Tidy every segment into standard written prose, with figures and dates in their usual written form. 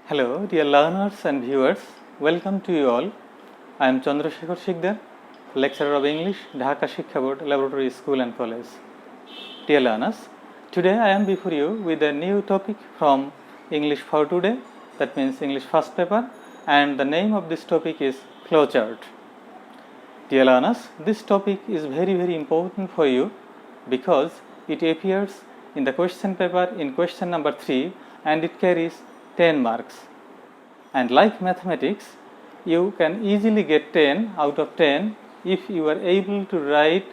Hello, dear learners and viewers. Welcome to you all. I am Chandrasekhar Sikdar, lecturer of English, Dhaka Shiksha Board, Laboratory School and College. Dear learners, today I am before you with a new topic from English for today, that means English first paper, and the name of this topic is flowchart. Dear learners, this topic is very important for you because it appears in the question paper in question number 3 and it carries 10 marks. And like mathematics, you can easily get 10 out of 10 if you are able to write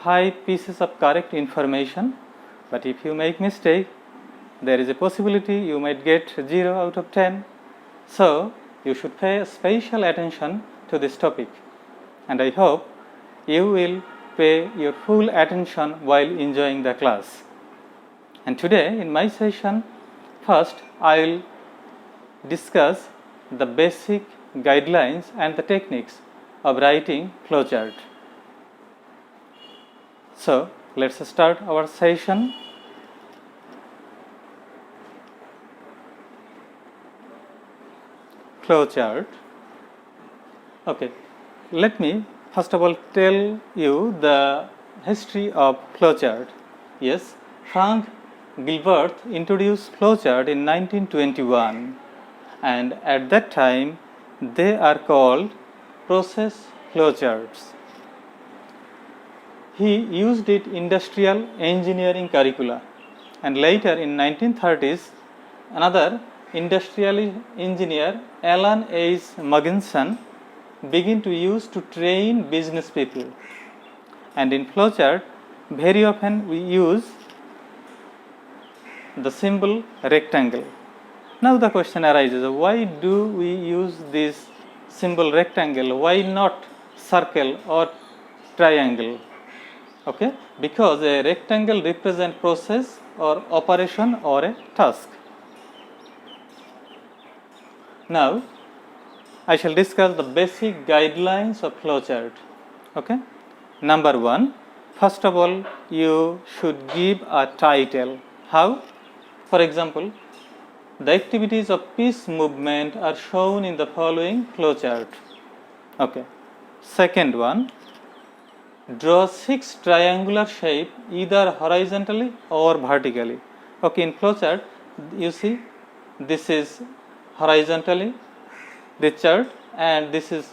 5 pieces of correct information. But if you make mistake, there is a possibility you might get 0 out of 10. So you should pay special attention to this topic. And I hope you will pay your full attention while enjoying the class. And today in my session, first I will discuss the basic guidelines and the techniques of writing flowchart. So let's start our session. Flowchart. Okay, let me first of all tell you the history of flowchart. Yes, Frank Gilbert introduced flowchart in 1921. And at that time they are called process flowcharts. He used it in industrial engineering curricula, and later in 1930s another industrial engineer, Alan H. Mugginson, began to use to train business people. And in flowchart very often we use the symbol rectangle. Now the question arises, why do we use this symbol rectangle? Why not circle or triangle? Okay, because a rectangle represents process or operation or a task. Now I shall discuss the basic guidelines of flowchart. Okay, number 1, first of all you should give a title. How? For example, the activities of peace movement are shown in the following flowchart. Okay. Second one, draw 6 triangular shape either horizontally or vertically. Okay, in flowchart you see this is horizontally this chart and this is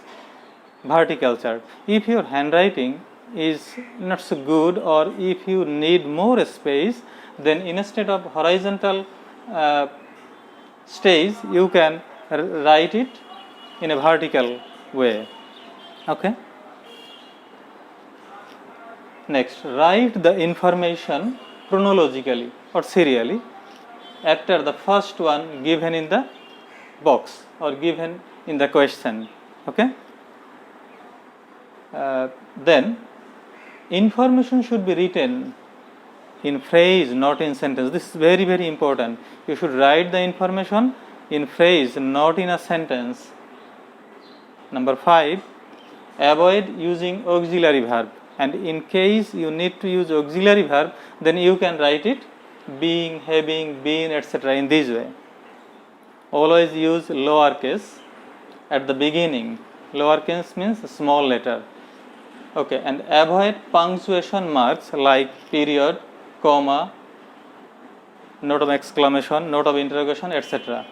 vertical chart. If your handwriting is not so good or if you need more space, then instead of horizontal stage you can write it in a vertical way. Okay. Next, write the information chronologically or serially after the first one given in the box or given in the question. Okay. Then information should be written in phrase, not in sentence. This is very important. You should write the information in phrase, not in a sentence. Number 5, avoid using auxiliary verb, and in case you need to use auxiliary verb, then you can write it being, having, been, etc. in this way. Always use lowercase at the beginning. Lowercase means small letter. Okay, and avoid punctuation marks like period, comma, note of exclamation, note of interrogation, etc.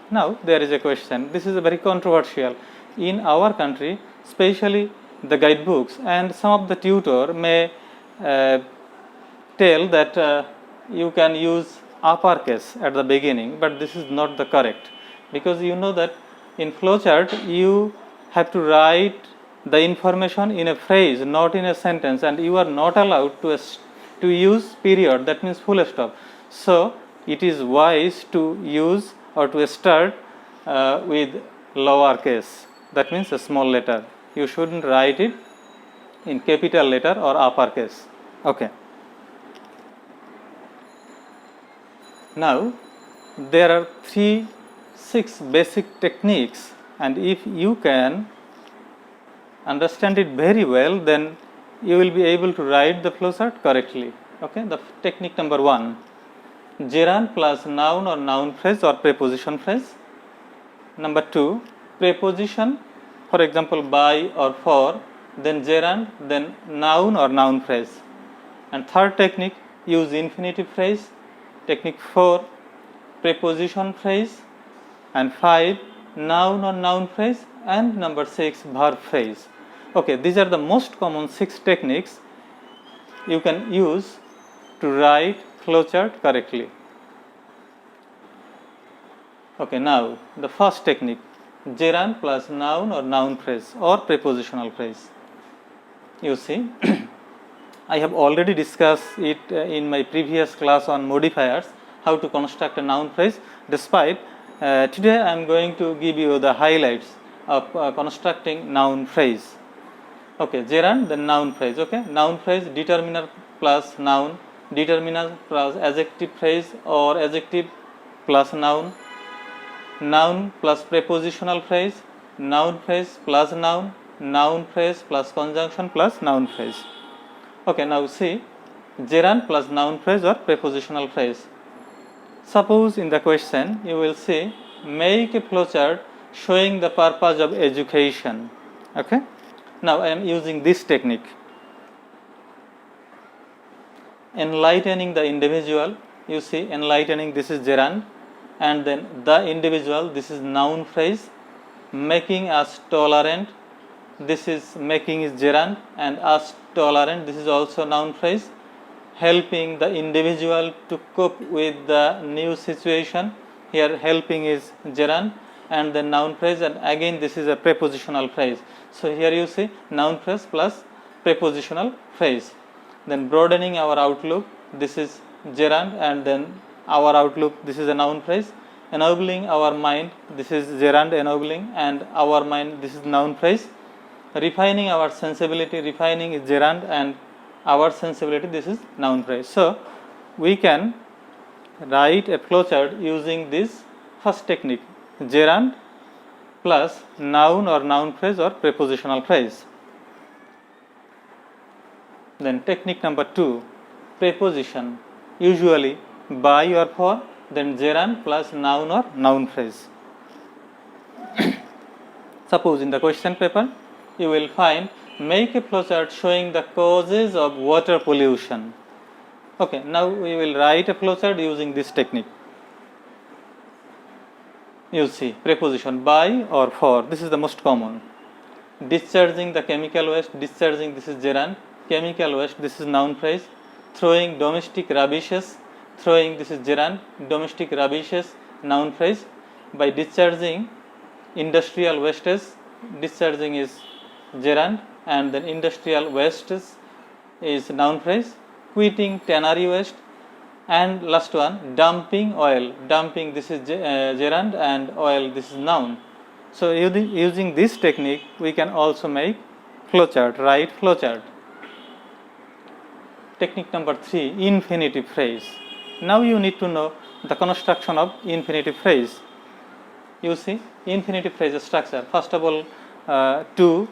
Now there is a question. This is a very controversial. In our country, especially the guidebooks and some of the tutor may tell that you can use uppercase at the beginning, but this is not the correct, because you know that in flowchart you have to write the information in a phrase, not in a sentence, and you are not allowed to use period, that means full stop. So it is wise to use or to start with lowercase, that means a small letter. You shouldn't write it in capital letter or uppercase. Okay. Now there are 6 basic techniques, and if you can understand it very well, then you will be able to write the flowchart correctly. Okay, the technique number 1, gerund plus noun or noun phrase or preposition phrase. Number 2, preposition, for example by or for, then gerund, then noun or noun phrase. And third technique, use infinitive phrase. Technique 4, preposition phrase. And 5, noun or noun phrase. And number 6, verb phrase. Okay, these are the most common 6 techniques you can use to write flowchart correctly. Okay, now the first technique, gerund plus noun or noun phrase or prepositional phrase. You see, I have already discussed it in my previous class on modifiers, how to construct a noun phrase. Despite today I am going to give you the highlights of constructing noun phrase. Okay, gerund, then noun phrase. Okay, noun phrase, determiner plus noun, determiner plus adjective phrase or adjective plus noun, noun plus prepositional phrase, noun phrase plus noun, noun phrase plus conjunction plus noun phrase. Okay, now see, gerund plus noun phrase or prepositional phrase. Suppose in the question you will see, make a flowchart showing the purpose of education. Okay, now I am using this technique. Enlightening the individual, you see, enlightening, this is gerund, and then the individual, this is noun phrase. Making us tolerant, this is making is gerund, and us tolerant, this is also noun phrase. Helping the individual to cope with the new situation, here helping is gerund and then noun phrase, and again this is a prepositional phrase. So here you see noun phrase plus prepositional phrase. Then broadening our outlook, this is gerund, and then our outlook, this is a noun phrase. Ennobling our mind, this is gerund, ennobling, and our mind, this is noun phrase. Refining our sensibility, refining is gerund, and our sensibility, this is noun phrase. So we can write a flowchart using this first technique, gerund plus noun or noun phrase or prepositional phrase. Then technique number 2, preposition, usually by or for, then gerund plus noun or noun phrase. Suppose in the question paper you will find, make a flowchart showing the causes of water pollution. Okay, now we will write a flowchart using this technique. You see, preposition by or for, this is the most common. Discharging the chemical waste, discharging, this is gerund, chemical waste, this is noun phrase. Throwing domestic rubbishes, throwing, this is gerund, domestic rubbishes, noun phrase. By discharging industrial wastes, discharging is gerund, and then industrial wastes is noun phrase. Quitting tannery waste, and last one, dumping oil, dumping, this is gerund, and oil, this is noun. So using this technique we can also make flowchart, write flowchart. Technique number 3, infinitive phrase. Now you need to know the construction of infinitive phrase. You see, infinitive phrase structure, first of all to,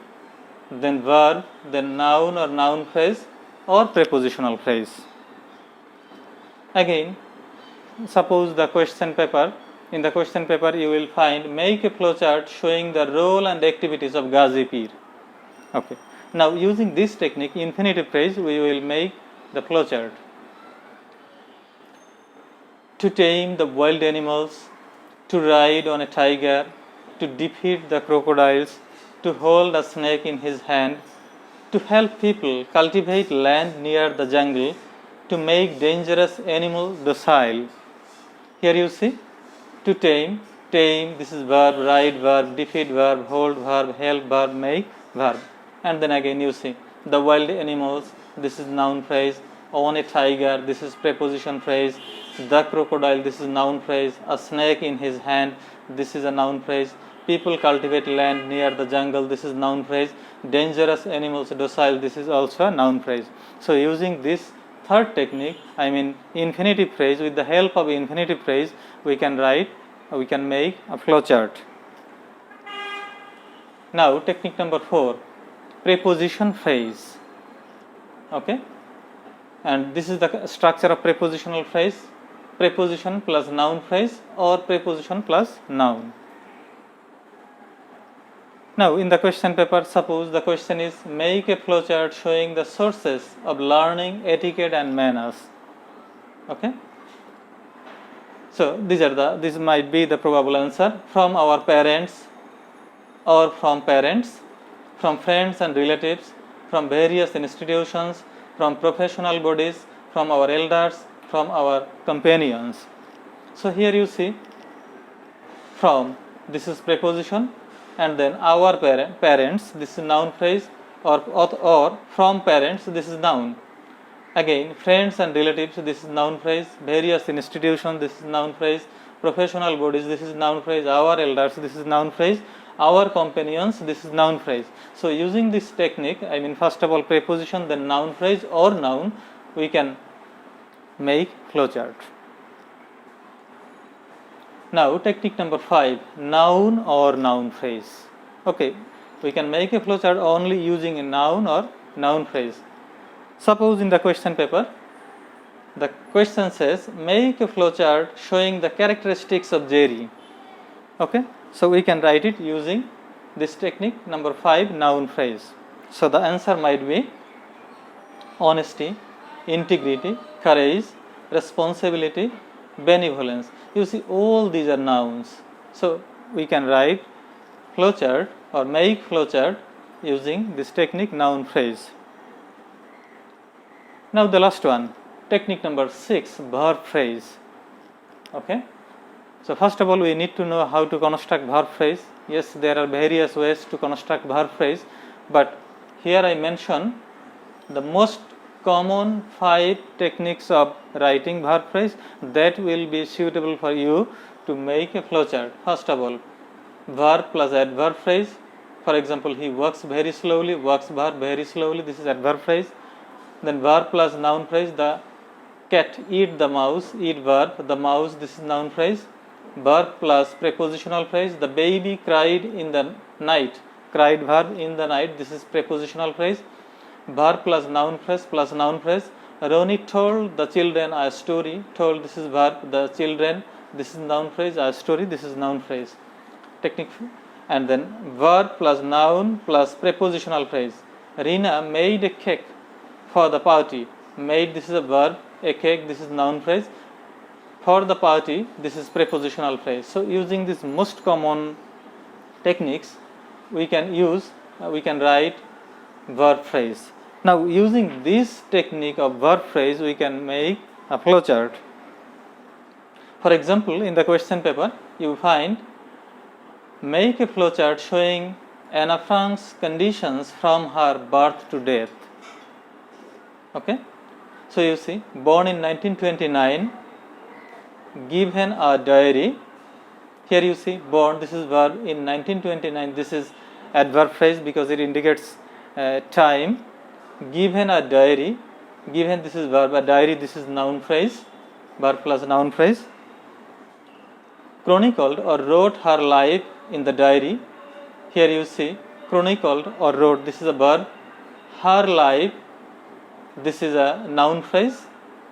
then verb, then noun or noun phrase or prepositional phrase. Again, suppose the question paper, in the question paper you will find, make a flowchart showing the role and activities of Ghazi Pir. Okay, now using this technique, infinitive phrase, we will make the flowchart. To tame the wild animals, to ride on a tiger, to defeat the crocodiles, to hold a snake in his hand, to help people cultivate land near the jungle, to make dangerous animals docile. Here you see, to tame, this is verb, ride verb, defeat verb, hold verb, help verb, make verb. And then again you see, the wild animals, this is noun phrase, on a tiger, this is preposition phrase, the crocodile, this is noun phrase, a snake in his hand, this is a noun phrase, people cultivate land near the jungle, this is noun phrase, dangerous animals docile, this is also a noun phrase. So using this third technique, I mean infinitive phrase, with the help of infinitive phrase we can make a flowchart. Now technique number 4, preposition phrase. Okay, and this is the structure of prepositional phrase, preposition plus noun phrase or preposition plus noun. Now in the question paper, suppose the question is make a flowchart showing the sources of learning, etiquette and manners. Okay. So this might be the probable answer from our parents or from parents, from friends and relatives, from various institutions, from professional bodies, from our elders, from our companions. So here you see from, this is preposition, and then our parents, this is noun phrase, or from parents, this is noun. Again, friends and relatives, this is noun phrase, various institutions, this is noun phrase, professional bodies, this is noun phrase, our elders, this is noun phrase, our companions, this is noun phrase. So using this technique, I mean first of all preposition, then noun phrase or noun, we can make flowchart. Now technique number 5, noun or noun phrase. Okay, we can make a flowchart only using a noun or noun phrase. Suppose in the question paper, the question says make a flowchart showing the characteristics of Jerry. Okay, so we can write it using this technique number 5, noun phrase. So the answer might be honesty, integrity, courage, responsibility, benevolence. You see, all these are nouns. So we can write flowchart or make flowchart using this technique noun phrase. Now the last one, technique number 6, verb phrase. Okay. So first of all we need to know how to construct verb phrase. Yes, there are various ways to construct verb phrase, but here I mention the most common 5 techniques of writing verb phrase that will be suitable for you to make a flowchart. First of all, verb plus adverb phrase. For example, he works very slowly, works verb very slowly, this is adverb phrase. Then verb plus noun phrase, the cat eat the mouse, eat verb, the mouse, this is noun phrase. Verb plus prepositional phrase, the baby cried in the night, cried verb in the night, this is prepositional phrase. Verb plus noun phrase, Roni told the children a story, told, this is verb, the children, this is noun phrase, a story, this is noun phrase. Technique. And then verb plus noun plus prepositional phrase, Rina made a cake for the party. Made, this is a verb, a cake, this is noun phrase. For the party, this is prepositional phrase. So using these most common techniques, we can write verb phrase. Now using this technique of verb phrase, we can make a flowchart. For example, in the question paper, you find make a flowchart showing Anna Frank's conditions from her birth to death. Okay, so you see, born in 1929, given a diary. Here you see, born, this is verb, in 1929, this is adverb phrase because it indicates time. Given a diary, given, this is verb, a diary, this is noun phrase, verb plus noun phrase. Chronicled or wrote her life in the diary. Here you see, chronicled or wrote, this is a verb, her life, this is a noun phrase,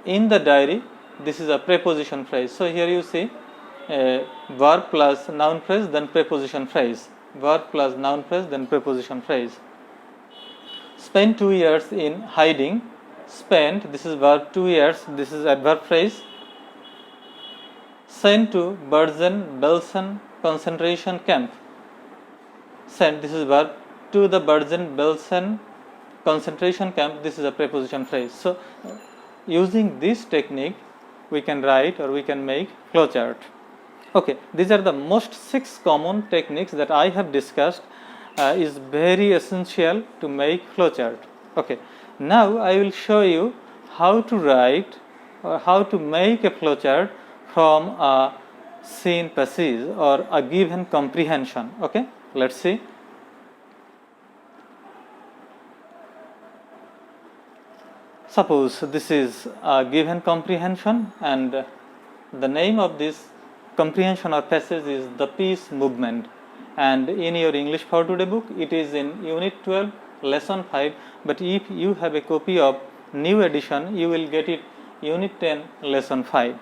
in the diary, this is a preposition phrase. So here you see verb plus noun phrase, then preposition phrase, verb plus noun phrase, then preposition phrase. Spent 2 years in hiding, spent, this is verb, 2 years, this is adverb phrase. Sent to Bergen-Belsen concentration camp, sent, this is verb, to the Bergen-Belsen concentration camp, this is a preposition phrase. So using this technique, we can write or we can make flowchart. Okay, these are the most 6 common techniques that I have discussed is very essential to make flowchart. Okay, now I will show you how to write or how to make a flowchart from a scene passage or a given comprehension. Okay, let's see. Suppose this is a given comprehension and the name of this comprehension or passage is the peace movement, and in your English for Today book it is in unit 12 lesson 5, but if you have a copy of new edition you will get it unit 10 lesson 5.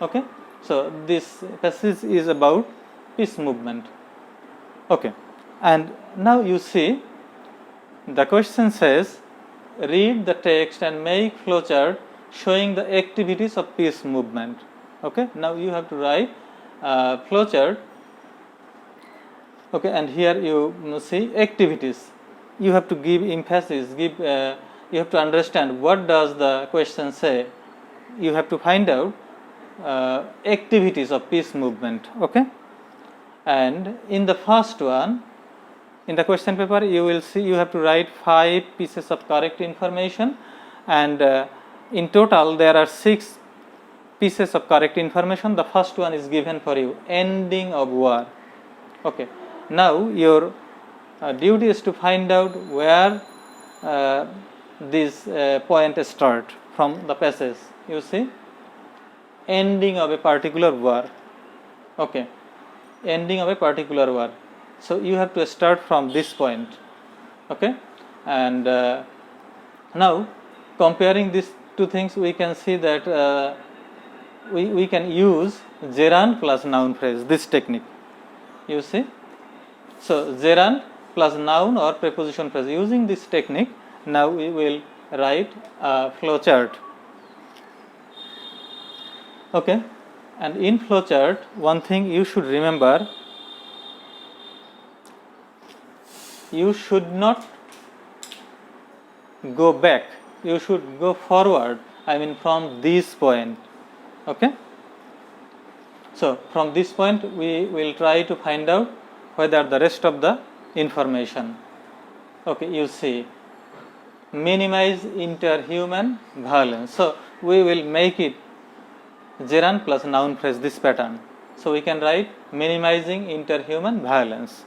Okay, so this passage is about peace movement. Okay, And now you see the question says read the text and make flowchart showing the activities of peace movement. Okay, now you have to write flowchart. Okay, and here you see activities. You have to give emphasis, you have to understand what does the question say. You have to find out activities of peace movement. Okay, and in the first one, in the question paper, you will see you have to write 5 pieces of correct information, and in total there are 6 pieces of correct information. The first one is given for you, ending of war. Okay, now your duty is to find out where this point start from the passage. You see, ending of a particular war. Okay, ending of a particular war. So you have to start from this point. Okay, and now comparing these two things, we can see that we can use gerund plus noun phrase, this technique. You see, so gerund plus noun or preposition phrase. Using this technique, now we will write a flowchart. Okay, and in flowchart, one thing you should remember: you should not go back, you should go forward, I mean from this point. Okay, so from this point we will try to find out whether the rest of the information. Okay, you see, minimize interhuman violence. So we will make it gerund plus noun phrase, this pattern. So we can write minimizing interhuman violence.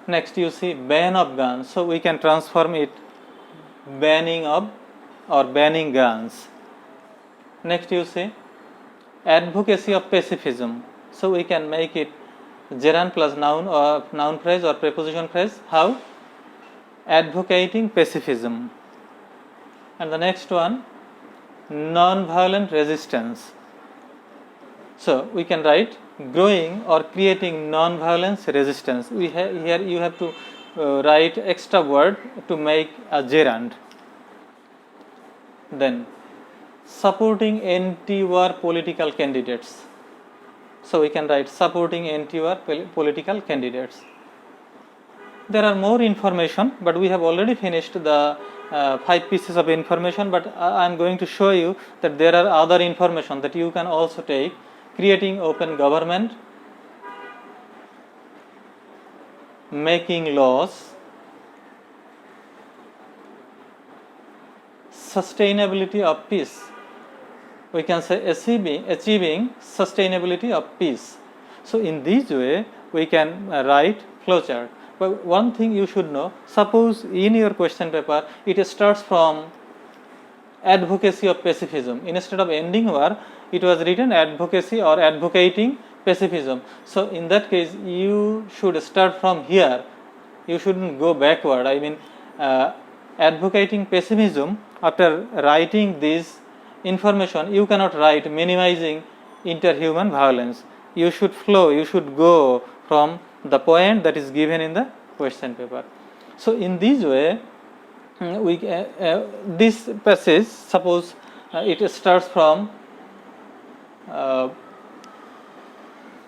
Next you see ban of guns, so we can transform it banning of or banning guns. Next you see advocacy of pacifism, so we can make it gerund plus noun or noun phrase or preposition phrase. How? Advocating pacifism. And the next one, non-violent resistance, so we can write growing or creating non-violence resistance. Here you have to write extra word to make a gerund. Then supporting anti-war political candidates, so we can write supporting anti-war political candidates. There are more information, but we have already finished the 5 pieces of information, but I am going to show you that there are other information that you can also take. Creating open government, making laws, sustainability of peace, we can say achieving sustainability of peace. So in this way we can write flowchart. But one thing you should know, suppose in your question paper it starts from advocacy of pacifism, instead of ending war it was written advocacy or advocating pacifism. So in that case you should start from here, you shouldn't go backward. I mean advocating pacifism, after writing this information you cannot write minimizing interhuman violence. You should flow, you should go from the point that is given in the question paper. So in this way we this passage, suppose it starts from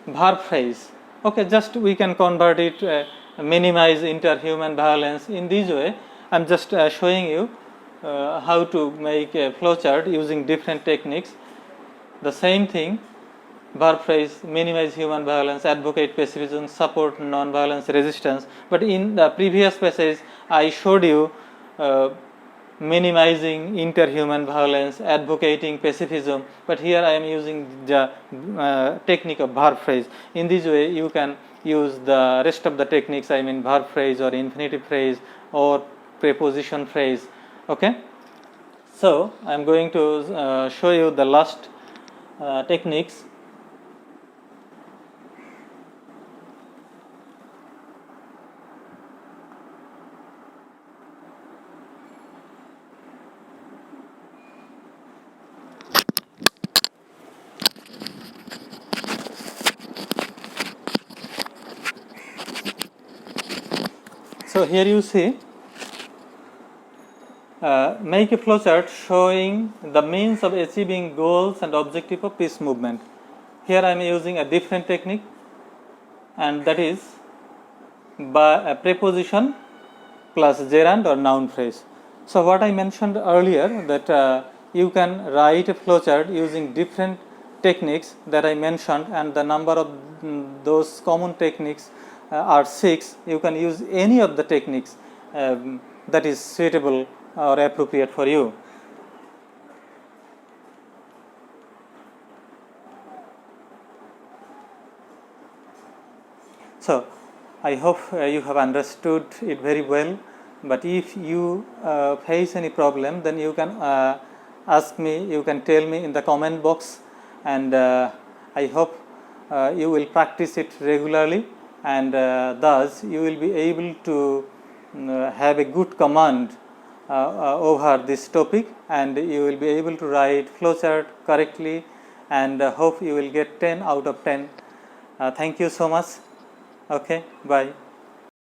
verb phrase. Okay, just we can convert it minimize interhuman violence. In this way I am just showing you how to make a flowchart using different techniques. The same thing, verb phrase, minimize human violence, advocate pacifism, support non-violence resistance. But in the previous passage I showed you minimizing interhuman violence, advocating pacifism, but here I am using the technique of verb phrase. In this way you can use the rest of the techniques, I mean verb phrase or infinitive phrase or preposition phrase. Okay, so I am going to show you the last techniques. So here you see, make a flowchart showing the means of achieving goals and objective of peace movement. Here I am using a different technique, and that is by a preposition plus gerund or noun phrase. So what I mentioned earlier, that you can write a flowchart using different techniques that I mentioned, and the number of those common techniques are 6. You can use any of the techniques that is suitable or appropriate for you. So I hope you have understood it very well, but if you face any problem, then you can ask me, you can tell me in the comment box, and I hope you will practice it regularly, and thus you will be able to have a good command over this topic, and you will be able to write flowchart correctly, and hope you will get 10 out of 10. Thank you so much. Okay, bye.